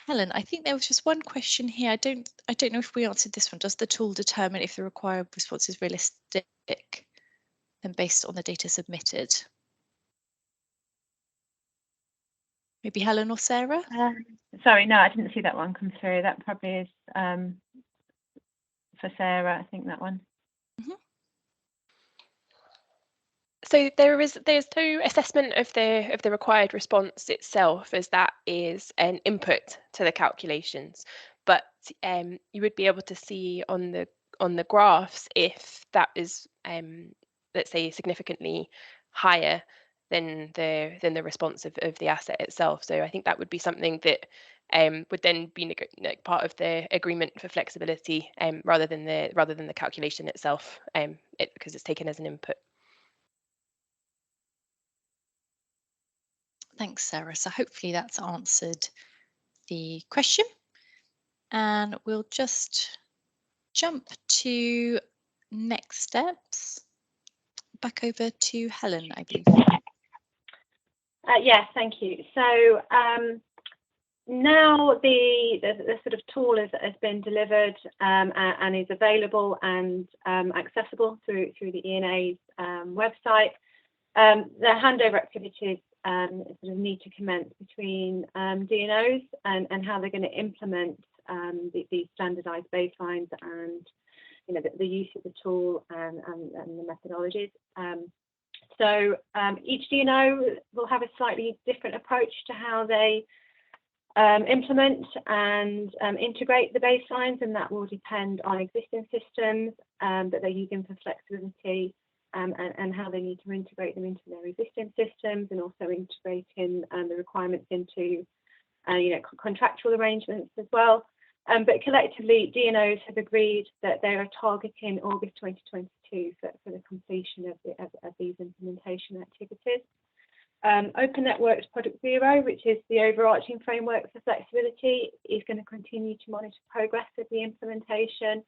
Helen, I think there was just one question here. I don't know if we answered this one. Does the tool determine if the required response is realistic and based on the data submitted? Maybe Helen or Sarah? Sorry, no, I didn't see that one come through. That probably is for Sarah, I think that one. So there's no assessment of the required response itself, as that is an input to the calculations, but you would be able to see on the graphs if that is let's say significantly higher than the response of the asset itself. So I think that would be something that would then be part of the agreement for flexibility rather than the calculation itself, because it's taken as an input. Thanks, Sarah. So hopefully that's answered the question. And we'll just jump to next steps. Back over to Helen, I believe. Yes, thank you. So now the sort of tool has been delivered and is available and accessible through the ENA's website. The handover activities sort of need to commence between DNOs and how they're going to implement these standardised baselines and the use of the tool and the methodologies. So each DNO will have a slightly different approach to how they implement and integrate the baselines, and that will depend on existing systems that they're using for flexibility and how they need to integrate them into their existing systems, and also integrating the requirements into contractual arrangements as well. But collectively, DNOs have agreed that they are targeting August 2022 for the completion of these implementation activities. Open Networks Product Zero, which is the overarching framework for flexibility, is going to continue to monitor progress of the implementation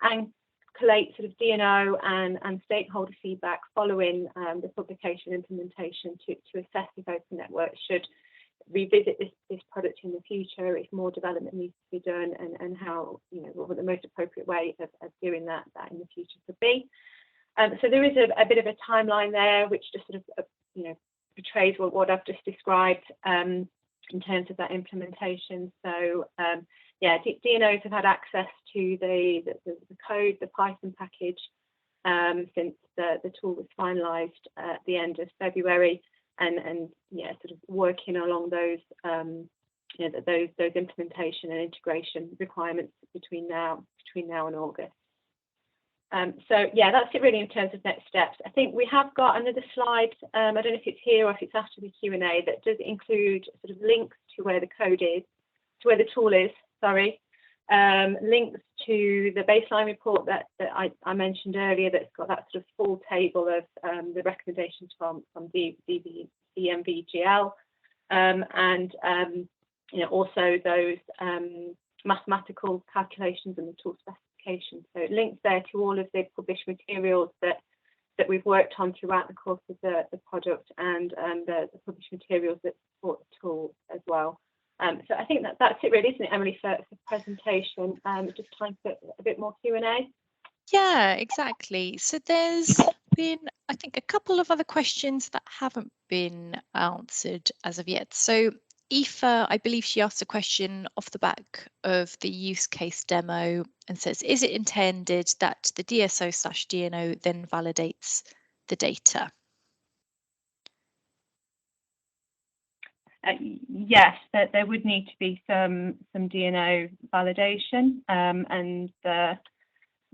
and collate sort of DNO and stakeholder feedback following the publication implementation to assess if Open Networks should revisit this product in the future, if more development needs to be done, and how, what the most appropriate way of doing that in the future could be. So there is a bit of a timeline there, which just sort of portrays what I've just described in terms of that implementation. So yeah, DNOs have had access to the code, the Python package, since the tool was finalised at the end of February, and yeah, sort of working along those those implementation and integration requirements between now and August. So yeah, that's it really in terms of next steps. I think we have got another slide. I don't know if it's here or if it's after the Q&A, that does include sort of links to where the code is, to where the tool is, sorry, links to the baseline report that I mentioned earlier, that's got that sort of full table of the recommendations from DNVGL, and you know, also those mathematical calculations and the tool specifications. So it links there to all of the published materials that we've worked on throughout the course of the product, and the published materials that support the tool as well. So I think that's it really, isn't it, Emily, for presentation? Just time for a bit more Q&A. Yeah, exactly. So there's been, I think, a couple of other questions that haven't been answered as of yet. So Aoife, I believe she asked a question off the back of the use case demo and says, is it intended that the DSO/DNO then validates the data? Yes, there would need to be some DNO validation, and the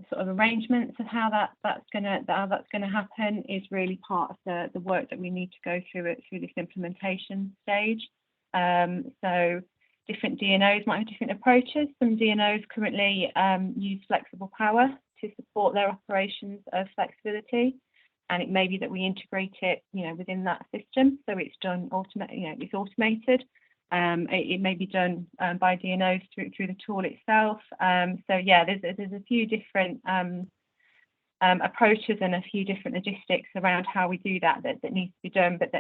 sort of arrangements of how that's going to happen is really part of the work that we need to go through this implementation stage. So different DNOs might have different approaches. Some DNOs currently use flexible power to support their operations of flexibility, and it may be that we integrate it, you know, within that system, so it's done it's automated. It may be done by DNOs through the tool itself. So yeah, there's a few different approaches and a few different logistics around how we do that needs to be done, but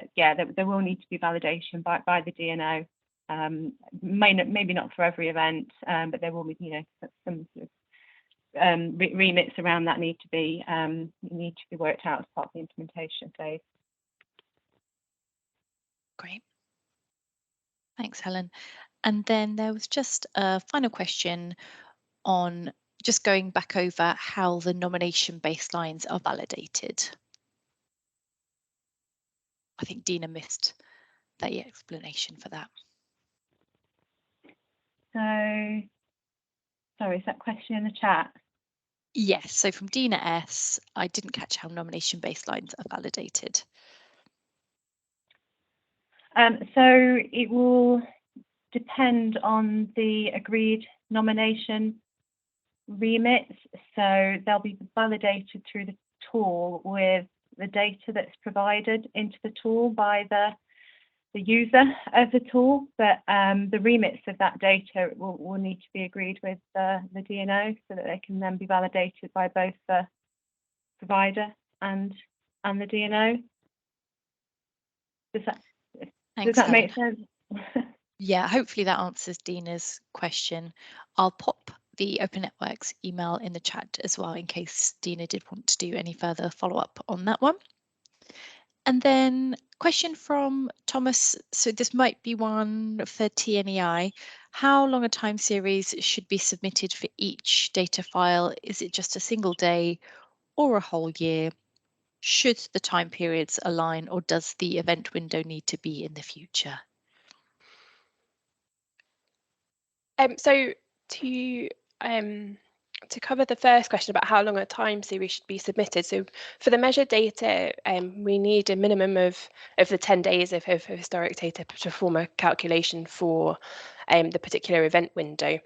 there will need to be validation by the DNO. Maybe not for every event, but there will be, you know, some sort of remits around that need to be worked out as part of the implementation phase. Great. Thanks, Helen. And then there was just a final question on just going back over how the nomination baselines are validated. I think Dina missed the explanation for that. So, sorry, is that question in the chat? Yes, so from Dina S, I didn't catch how nomination baselines are validated. So it will depend on the agreed nomination remits. So they'll be validated through the tool with the data that's provided into the tool by the user of the tool, but the remits of that data will need to be agreed with the DNO so that they can then be validated by both the provider and the DNO. Does that make sense? Yeah, hopefully that answers Dina's question. I'll pop the Open Networks email in the chat as well in case Dina did want to do any further follow-up on that one. And then question from Thomas, so this might be one for TNEI. How long a time series should be submitted for each data file? Is it just a single day or a whole year? Should the time periods align, or does the event window need to be in the future? So to cover the first question about how long a time series should be submitted, so for the measured data, we need a minimum of the 10 days of historic data to form a calculation for the particular event window.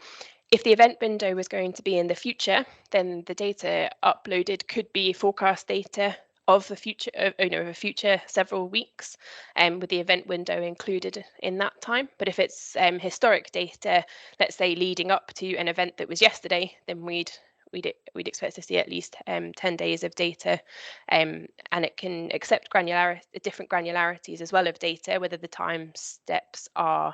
If the event window was going to be in the future, then the data uploaded could be forecast data of the future, a future several weeks, with the event window included in that time. But if it's historic data, let's say leading up to an event that was yesterday, then we'd expect to see at least 10 days of data, and it can accept different granularities as well of data, whether the timestamps are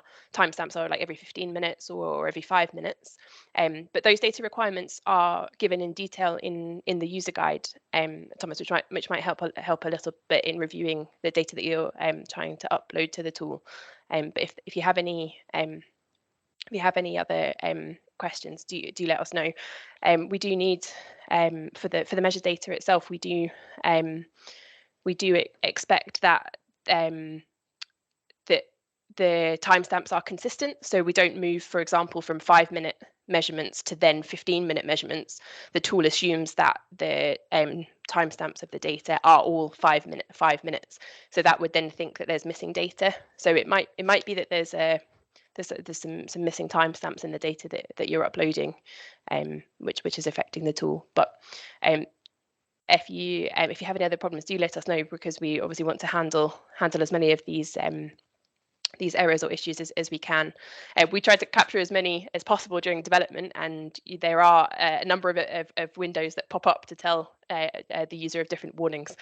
like every 15 minutes or every 5 minutes. But those data requirements are given in detail in the user guide, Thomas, which might help a little bit in reviewing the data that you're trying to upload to the tool. But if you have any other questions, do let us know. We do need for the measured data itself, we do expect that that the timestamps are consistent, so we don't move, for example, from 5-minute measurements to then 15-minute measurements. The tool assumes that the timestamps of the data are all 5 minutes. So that would then think that there's missing data. So it might be that there's there's some missing timestamps in the data that you're uploading, which is affecting the tool. But if you have any other problems, do let us know, because we obviously want to handle as many of these errors or issues as we can. We tried to capture as many as possible during development, and there are a number of windows that pop up to tell the user of different warnings.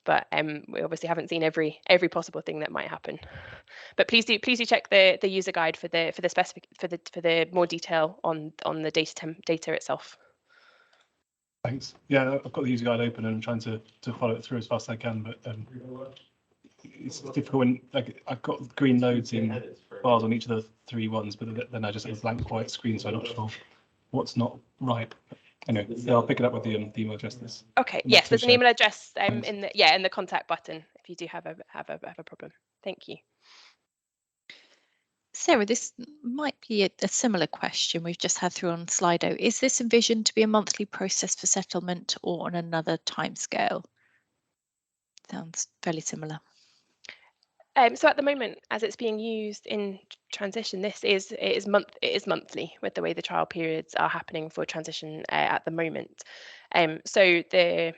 But we obviously haven't seen every possible thing that might happen. But please do check the user guide for the more detail on the data itself. Thanks. Yeah, I've got the user guide open and I'm trying to follow it through as fast as I can, but it's difficult when I've got green nodes in bars on each of the 3 ones, but then I just have a blank white screen, so I'm not sure what's not right. Anyway, yeah, I'll pick it up with the email address. Okay. Yes, there's an email address in the contact button if you do have a problem. Thank you. Sarah, this might be a similar question we've just had through on Slido. Is this envisioned to be a monthly process for settlement or on another timescale? Sounds fairly similar. So at the moment, as it's being used in transition, it is monthly with the way the trial periods are happening for transition at the moment. So the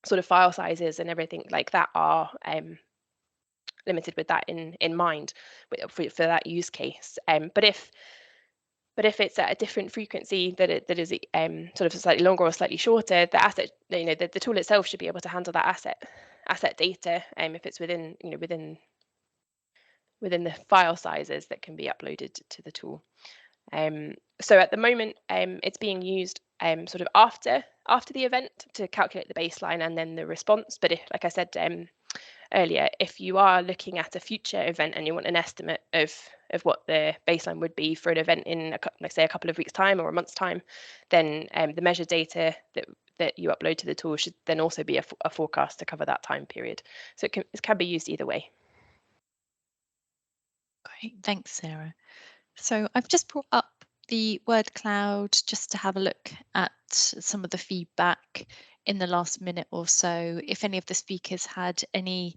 sort of file sizes and everything like that are limited with that in mind for that use case. But if it's at a different frequency that is sort of slightly longer or slightly shorter, the asset, the tool itself should be able to handle that asset data if it's within the file sizes that can be uploaded to the tool. So at the moment, it's being used sort of after the event to calculate the baseline and then the response. But like I said earlier, if you are looking at a future event and you want an estimate of what the baseline would be for an event in, let's say, a couple of weeks' time or a month's time, then the measured data that you upload to the tool should then also be a forecast to cover that time period. So it can be used either way. Great, thanks, Sarah. So I've just brought up the word cloud just to have a look at some of the feedback in the last minute or so. If any of the speakers had any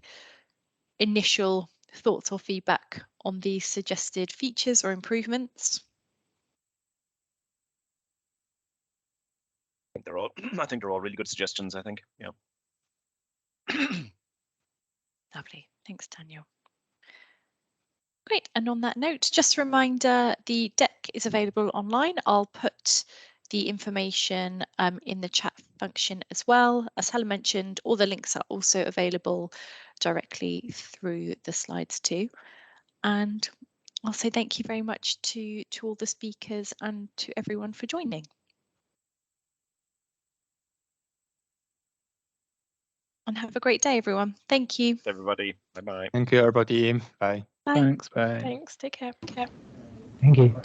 initial thoughts or feedback on these suggested features or improvements. I think they're all really good suggestions, I think. Yeah. Lovely. Thanks, Daniel. Great. And on that note, just a reminder, the deck is available online. I'll put the information in the chat function as well. As Helen mentioned, all the links are also available directly through the slides too. And I'll say thank you very much to all the speakers and to everyone for joining. And have a great day, everyone. Thank you. Everybody. Bye-bye. Thank you, everybody. Bye. Bye. Thanks, bye. Thanks. Take care. Thank you.